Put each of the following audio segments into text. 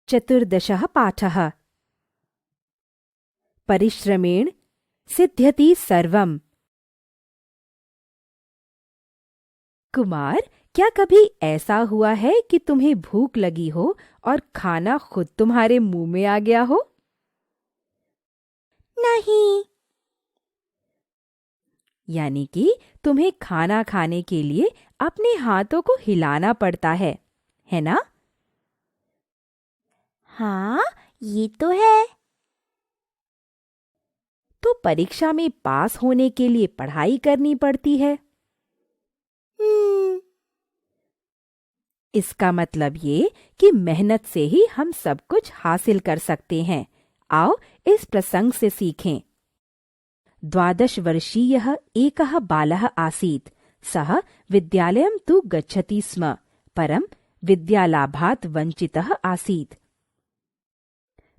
चतुर्दशः पाठः। परिश्रमेण सिद्ध्यति सर्वम्। कुमार, क्या कभी ऐसा हुआ है कि तुम्हें भूख लगी हो और खाना खुद तुम्हारे मुंह में आ गया हो? नहीं। यानी कि तुम्हें खाना खाने के लिए अपने हाथों को हिलाना पड़ता है ना? हाँ, ये तो है। तो परीक्षा में पास होने के लिए पढ़ाई करनी पड़ती है। इसका मतलब ये कि मेहनत से ही हम सब कुछ हासिल कर सकते हैं। आओ इस प्रसंग से सीखें। 12 वर्षीयः एकः बालः आसीत्। सः विद्यालयं तु गच्छति स्म, परं विद्यालाभात् वञ्चितः आसीत्।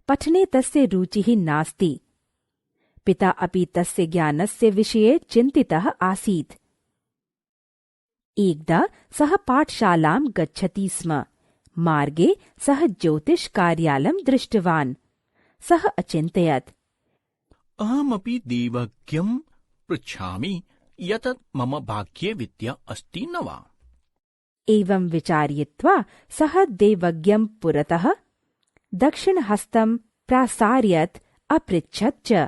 पठने तस्य रुचिः नास्ति। पिता अपि तस्य ज्ञानस्य विषये चिन्तितः आसीत्। एकदा सः पाठशालां गच्छति स्म। मार्गे सः ज्योतिषकार्यालयं दृष्टवान्। सः अचिन्तयत्, अहमपि देवज्ञं पृच्छामि यतत् मम भाग्ये विद्या अस्ति न वा। एवं विचारयित्वा सः देवज्ञं पुरतः दक्षिणहस्तं प्रासार्यत्, अपृच्छत् च।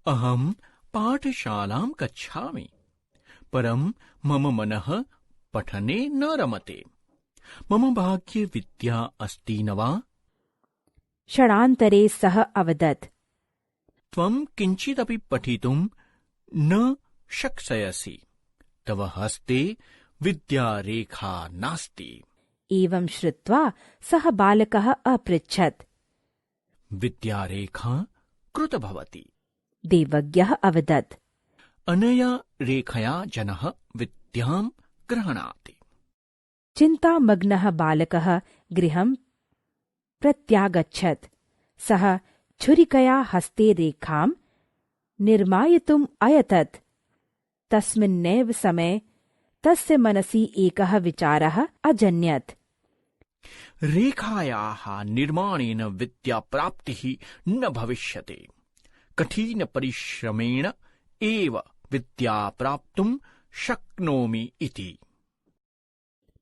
अहं पाठशालां गच्छामि, परं मम मनः पठने न रमते। मम भाग्ये विद्या अस्ति न वा। क्षणान्तरे सः अवदत्, त्वं किञ्चिदपि पठितुं न शक्यसि। तव हस्ते विद्यारेखा नास्ति। एवं श्रुत्वा सः बालकः अपृच्छत्। विद्यारेखा कृत भवति। देवज्ञः अवदत्, अनया रेखया जनः विद्यां गृह्णाति। चिन्तामग्नः बालकः गृहं प्रत्यागच्छत्। सः छुरिकया हस्ते रेखां निर्मायितुम् अयतत्। तस्मिन्नेव समये तस्य मनसि एकः विचारः अजन्यत्। रेखायाः निर्माणेन विद्याप्राप्तिः न भविष्यति। कठिनपरिश्रमेण एव विद्या प्राप्तुं शक्नोमि इति।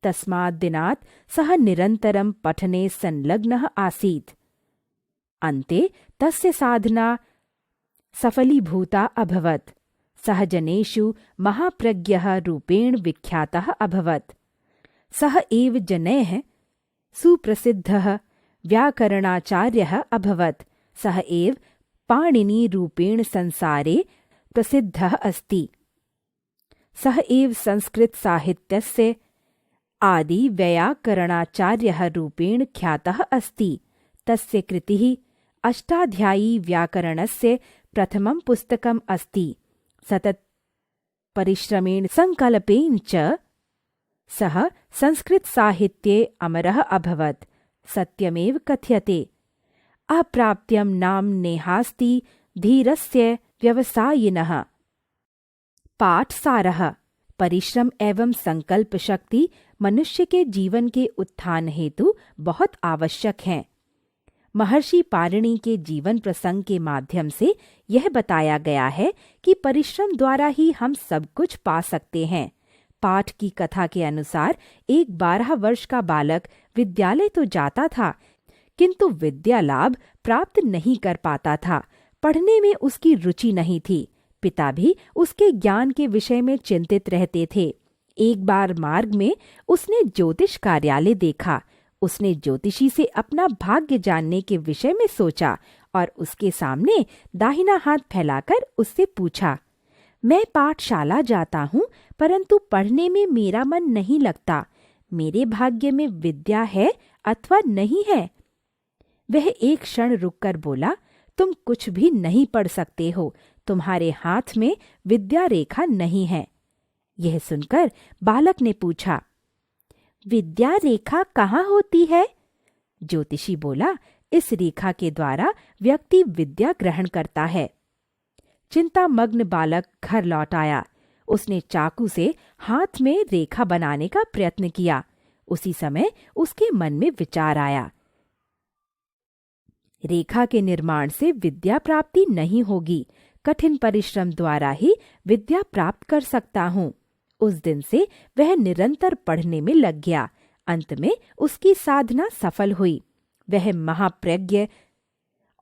तस्मात् दिनात् सः निरन्तरं पठने संलग्नः आसीत्। अन्ते तस्य साधना सफलीभूता अभवत्। सः जनेषु महाप्रज्ञः रूपेण विख्यातः अभवत्। सः एव जनैः सुप्रसिद्धः व्याकरणाचार्यः अभवत्। सः एव पाणिनिरूपेण संसारे प्रसिद्धः अस्ति। सः एव संस्कृतसाहित्यस्य आदिवैयाकरणाचार्यः रूपेण ख्यातः अस्ति। तस्य कृतिः अष्टाध्यायी व्याकरणस्य प्रथमं पुस्तकम् अस्ति। सततपरिश्रमेण संकल्पेन च सः संस्कृतसाहित्ये अमरः अभवत्। सत्यमेव कथ्यते, अप्राप्यं नाम नेहास्ति धीरस्य व्यवसायिनः। पाठसारः। परिश्रम एवं संकल्प शक्ति मनुष्य के जीवन के उत्थान हेतु बहुत आवश्यक है। महर्षि पाणिनि के जीवन प्रसंग के माध्यम से यह बताया गया है कि परिश्रम द्वारा ही हम सब कुछ पा सकते हैं। पाठ की कथा के अनुसार एक 12 वर्ष का बालक विद्यालय तो जाता था, किंतु विद्या लाभ प्राप्त नहीं कर पाता था। पढ़ने में उसकी रुचि नहीं थी। पिता भी उसके ज्ञान के विषय में चिंतित रहते थे। एक बार मार्ग में उसने ज्योतिष कार्यालय देखा। उसने ज्योतिषी से अपना भाग्य जानने के विषय में सोचा और उसके सामने दाहिना हाथ फैलाकर उससे पूछा, मैं पाठशाला जाता हूँ, परंतु पढ़ने में मेरा मन नहीं लगता। मेरे भाग्य में विद्या है अथवा नहीं है? वह एक क्षण रुककर बोला, तुम कुछ भी नहीं पढ़ सकते हो। तुम्हारे हाथ में विद्या रेखा नहीं है। यह सुनकर बालक ने पूछा, विद्या रेखा कहाँ होती है? ज्योतिषी बोला, इस रेखा के द्वारा व्यक्ति विद्या ग्रहण करता है। चिंतामग्न बालक घर लौट आया। उसने चाकू से हाथ में रेखा बनाने का प्रयत्न किया। उसी समय उसके मन में विचार आया, रेखा के निर्माण से विद्या प्राप्ति नहीं होगी, कठिन परिश्रम द्वारा ही विद्या प्राप्त कर सकता हूँ। उस दिन से वह निरंतर पढ़ने में लग गया। अंत में उसकी साधना सफल हुई। वह महाप्रज्ञ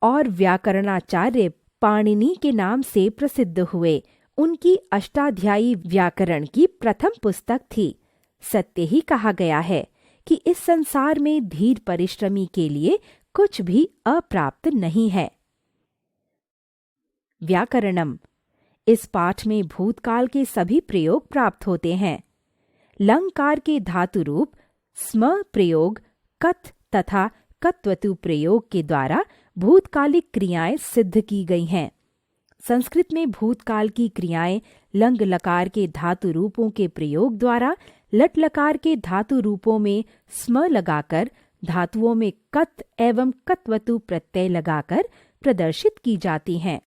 और व्याकरणाचार्य पाणिनि के नाम से प्रसिद्ध हुए। उनकी अष्टाध्यायी व्याकरण की प्रथम पुस्तक थी। सत्य ही कहा गया है कि इस संसार में धीर परिश्रमी के लिए कुछ भी अप्राप्त नहीं है। व्याकरणम। इस पाठ में भूतकाल के सभी प्रयोग प्राप्त होते हैं। लंकार के धातु रूप स्म प्रयोग, कथ तथा कत्वतु प्रयोग के द्वारा भूतकालिक क्रियाएं सिद्ध की गई हैं। संस्कृत में भूतकाल की क्रियाएं लंग लकार के धातु रूपों के प्रयोग द्वारा लट लकार के धातु रूपों में स्म लगाकर, धातुओं में कत एवं कत्वतु प्रत्यय लगाकर प्रदर्शित की जाती हैं।